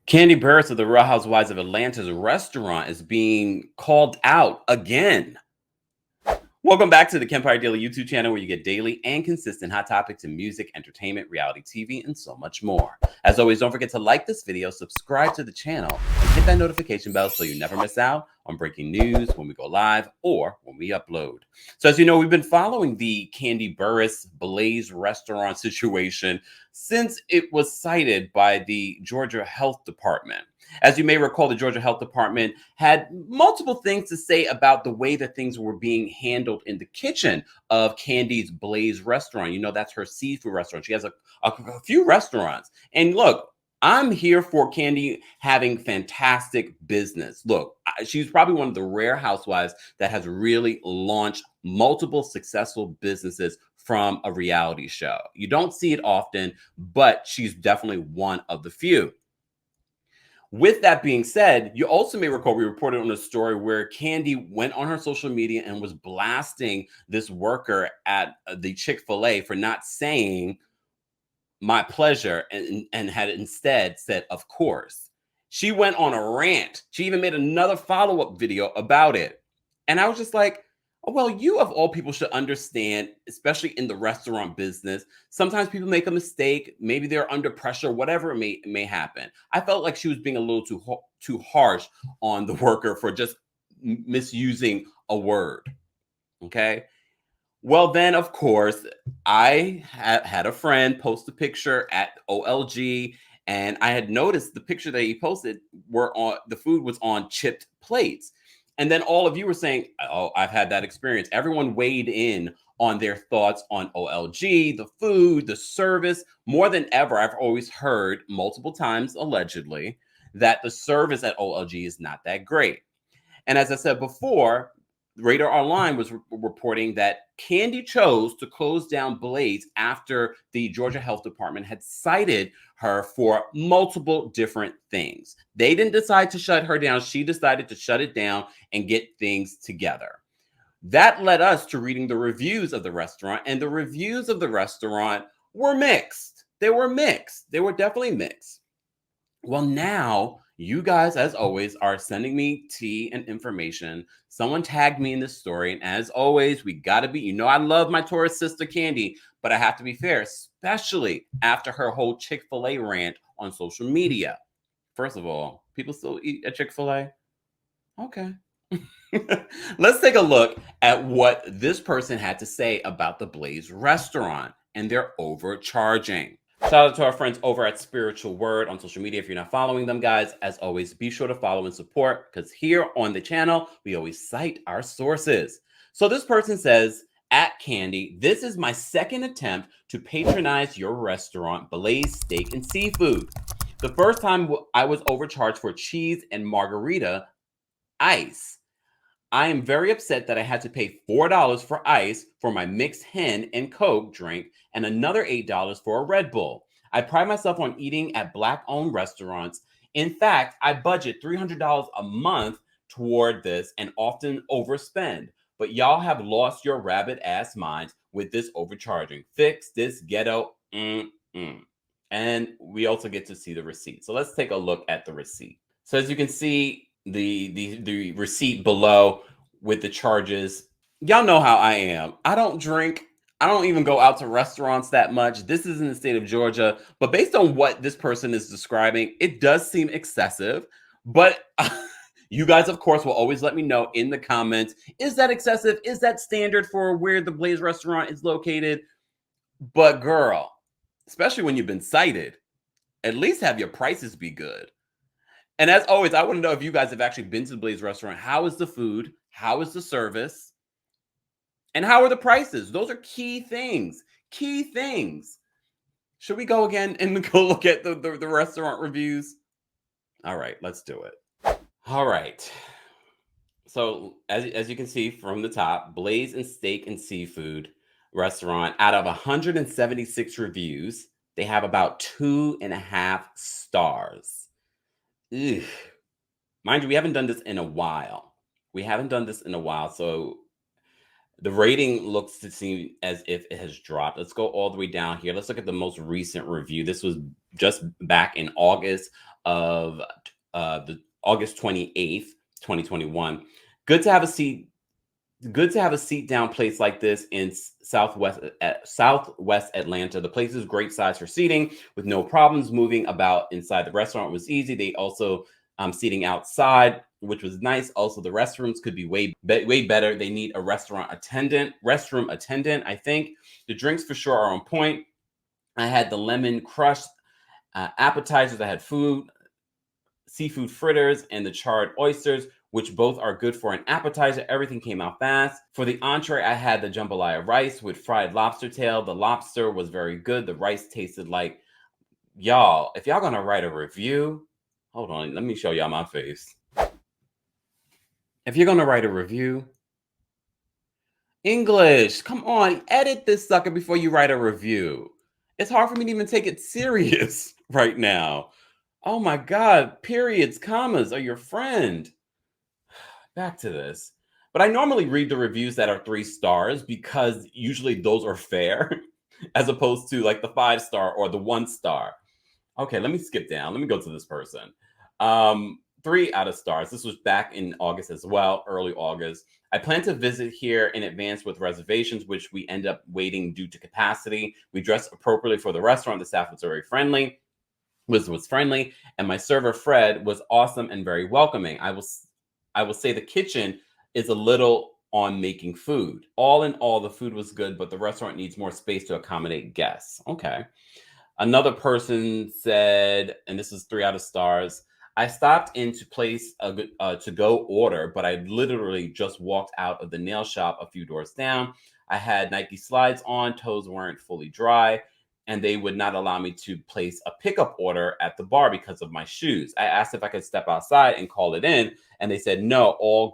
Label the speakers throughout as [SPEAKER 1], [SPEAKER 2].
[SPEAKER 1] Kandi Burruss of the Real Housewives of Atlanta's restaurant is being called out again. Welcome back to the Kempire Daily YouTube channel, where you get daily and consistent hot topics in music, entertainment, reality TV, and so much more. As always, don't forget to like this video, subscribe to the channel, and hit that notification bell so you never miss out on breaking news when we go live or when we upload. So as you know, we've been following the Kandi Burruss Blaze restaurant situation since it was cited by the Georgia Health Department. As you may recall, the Georgia Health Department had multiple things to say about the way that things were being handled in the kitchen of Kandi's Blaze restaurant. You know, that's her seafood restaurant. She has a few restaurants. And look, I'm here for Kandi having fantastic business. Look, she's probably one of the rare housewives that has really launched multiple successful businesses from a reality show. You don't see it often, but she's definitely one of the few. With that being said, you also may recall we reported on a story where Kandi went on her social media and was blasting this worker at the Chick-fil-A for not saying "my pleasure" and had instead said "of course." She went on a rant. She even made another follow-up video about it. And I was just like, oh, well, you of all people should understand, especially in the restaurant business, sometimes people make a mistake. Maybe they're under pressure, whatever it may happen. I felt like she was being a little too harsh on the worker for just misusing a word. Okay. Well, then, of course, I had a friend post a picture at OLG, and I had noticed the picture that he posted the food was on chipped plates. And then all of you were saying, oh, I've had that experience. Everyone weighed in on their thoughts on OLG, the food, the service. More than ever, I've always heard multiple times, allegedly, that the service at OLG is not that great. And as I said before, Radar Online was reporting that Kandi chose to close down Blaze after the Georgia Health Department had cited her for multiple different things. They didn't decide to shut her down. She decided to shut it down and get things together. That led us to reading the reviews of the restaurant, and the reviews of the restaurant were mixed. They were mixed. They were definitely mixed. Well, now you guys, as always, are sending me tea and information. Someone tagged me in this story. And as always, we got to be, I love my tourist sister Kandi, but I have to be fair, especially after her whole Chick-fil-A rant on social media. First of all, people still eat at Chick-fil-A? Okay. Let's take a look at what this person had to say about the Blaze restaurant and their overcharging. Shout out to our friends over at Spiritual Word on social media. If you're not following them, guys, as always, be sure to follow and support, because here on the channel, we always cite our sources. So this person says, at Kandi, this is my second attempt to patronize your restaurant, Blaze Steak and Seafood. The first time I was overcharged for cheese and margarita ice. I am very upset that I had to pay $4 for ice for my mixed hen and Coke drink and another $8 for a Red Bull. I pride myself on eating at Black-owned restaurants. In fact, I budget $300 a month toward this and often overspend. But y'all have lost your rabbit-ass minds with this overcharging. Fix this ghetto. And we also get to see the receipt. So let's take a look at the receipt. So as you can see, the receipt below with the charges. Y'all know how I am. I don't drink. I don't even go out to restaurants that much. This is in the state of Georgia, but based on what this person is describing, it does seem excessive. But you guys, of course, will always let me know in the comments, is that excessive? Is that standard for where the Blaze restaurant is located? But girl, especially when you've been cited, at least have your prices be good. And as always, I want to know if you guys have actually been to the Blaze restaurant. How is the food? How is the service? And how are the prices? Those are key things. Key things. Should we go again and go look at the restaurant reviews? All right, let's do it. All right. So as you can see from the top, Blaze and Steak and Seafood restaurant, out of 176 reviews, they have about 2.5 stars. Ugh. Mind you, we haven't done this in a while. So the rating looks to seem as if it has dropped. Let's go all the way down here. Let's look at the most recent review. This was just back in August of the August 28th, 2021. Good to have a seat. Good to have a seat down place like this in Southwest Atlanta. The place is great size for seating with no problems moving about inside. The restaurant was easy. They also seating outside, which was nice. Also, the restrooms could be way better. They need a restroom attendant. I think the drinks for sure are on point. I had the lemon crush appetizers. I had seafood fritters, and the charred oysters, which both are good for an appetizer. Everything came out fast. For the entree, I had the jambalaya rice with fried lobster tail. The lobster was very good. The rice tasted like, y'all, if y'all gonna write a review, hold on, let me show y'all my face. If you're gonna write a review, English, come on, edit this sucker before you write a review. It's hard for me to even take it serious right now. Oh my God, periods, commas are your friend. Back to this. But I normally read the reviews that are 3 stars because usually those are fair as opposed to like the 5-star or the 1-star. Okay, let me skip down. Let me go to this person. 3 out of stars. This was back in August as well, early August. I plan to visit here in advance with reservations, which we end up waiting due to capacity. We dressed appropriately for the restaurant. The staff was very friendly. Was friendly, and my server Fred was awesome and very welcoming. I will say the kitchen is a little on making food. All in all, the food was good, but the restaurant needs more space to accommodate guests. Okay. Another person said, and this is 3 out of stars. I stopped in to place a to-go order, but I literally just walked out of the nail shop a few doors down. I had Nike slides on, toes weren't fully dry, and they would not allow me to place a pickup order at the bar because of my shoes. I asked if I could step outside and call it in, and they said no, all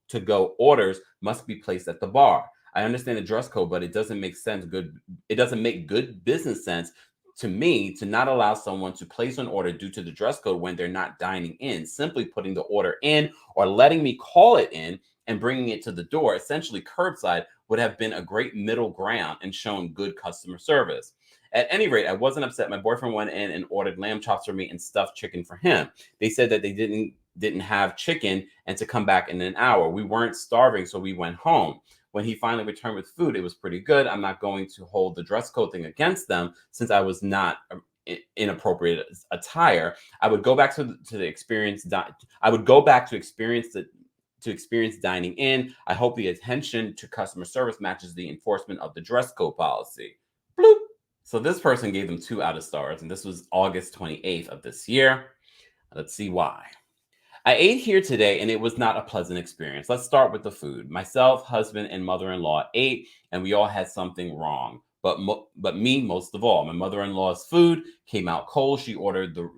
[SPEAKER 1] to-go orders must be placed at the bar. I understand the dress code, but it doesn't make good business sense to me to not allow someone to place an order due to the dress code when they're not dining in. Simply putting the order in or letting me call it in and bringing it to the door, essentially curbside, would have been a great middle ground and shown good customer service. At any rate, I wasn't upset. My boyfriend went in and ordered lamb chops for me and stuffed chicken for him. They said that they didn't have chicken and to come back in an hour. We weren't starving, so we went home. When he finally returned with food, it was pretty good. I'm not going to hold the dress code thing against them since I was not inappropriate attire. I would go back to the experience. I would go back to experience dining in. I hope the attention to customer service matches the enforcement of the dress code policy. Bloop. So this person gave them 2 out of stars, and this was August 28th of this year. Let's see why. I ate here today and it was not a pleasant experience. Let's start with the food. Myself, husband, and mother-in-law ate, and we all had something wrong. But me most of all. My mother-in-law's food came out cold. She ordered the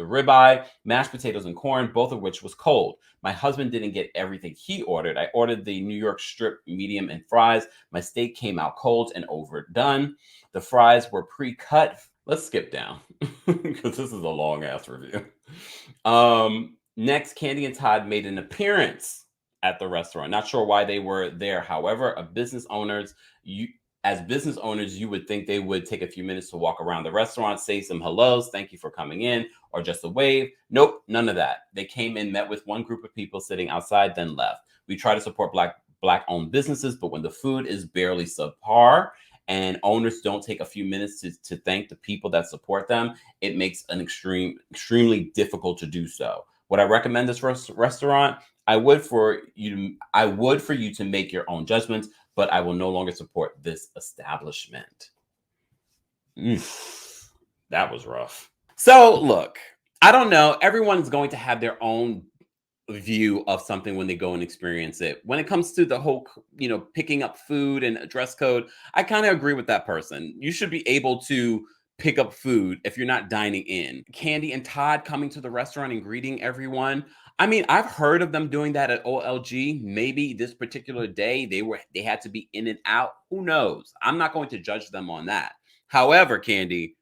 [SPEAKER 1] ribeye, mashed potatoes, and corn, both of which was cold. My husband didn't get everything he ordered. I ordered the New York strip medium and fries. My steak came out cold and overdone. The fries were pre-cut. Let's skip down because this is a long ass review. Next, Kandi and Todd made an appearance at the restaurant. Not sure why they were there. However, as business owners, you would think they would take a few minutes to walk around the restaurant, say some hellos, thank you for coming in, or just a wave. Nope, none of that. They came in, met with one group of people sitting outside, then left. We try to support Black-owned businesses, but when the food is barely subpar and owners don't take a few minutes to thank the people that support them, it makes an extremely difficult to do so. Would I recommend this restaurant? I would for you to make your own judgments, but I will no longer support this establishment. That was rough. So look, I don't know. Everyone's going to have their own view of something when they go and experience it. When it comes to the whole, picking up food and a dress code, I kind of agree with that person. You should be able to pick up food if you're not dining in. Kandi and Todd coming to the restaurant and greeting everyone. I mean, I've heard of them doing that at OLG. Maybe this particular day they had to be in and out. Who knows? I'm not going to judge them on that. However, Kandi,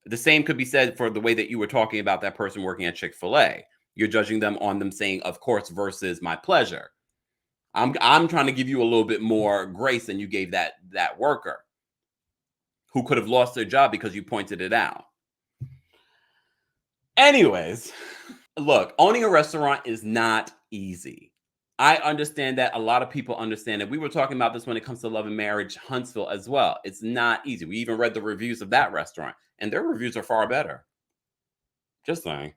[SPEAKER 1] the same could be said for the way that you were talking about that person working at Chick-fil-A. You're judging them on them saying, of course, versus my pleasure. I'm trying to give you a little bit more grace than you gave that worker who could have lost their job because you pointed it out. Anyways, look, owning a restaurant is not easy. I understand that. A lot of people understand it. We were talking about this when it comes to Love and Marriage Huntsville as well. It's not easy. We even read the reviews of that restaurant, and their reviews are far better. Just saying.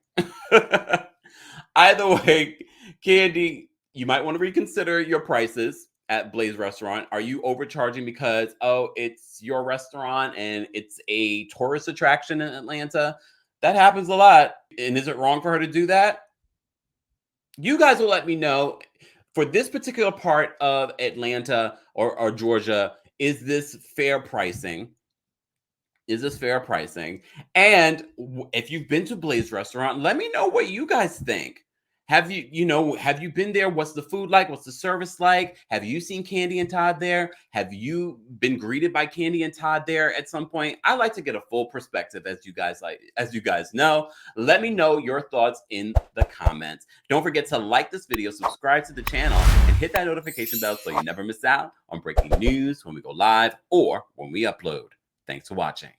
[SPEAKER 1] Either way, Kandi, you might want to reconsider your prices at Blaze Restaurant. Are you overcharging because, oh, it's your restaurant and it's a tourist attraction in Atlanta? That happens a lot. And is it wrong for her to do that? You guys will let me know. For this particular part of Atlanta or Georgia, is this fair pricing? Is this fair pricing? And if you've been to Blaze Restaurant, let me know what you guys think. Have you been there? What's the food like? What's the service like? Have you seen Kandi and Todd there? Have you been greeted by Kandi and Todd there at some point? I like to get a full perspective, as you guys know. Let me know your thoughts in the comments. Don't forget to like this video, subscribe to the channel, and hit that notification bell so you never miss out on breaking news when we go live or when we upload. Thanks for watching.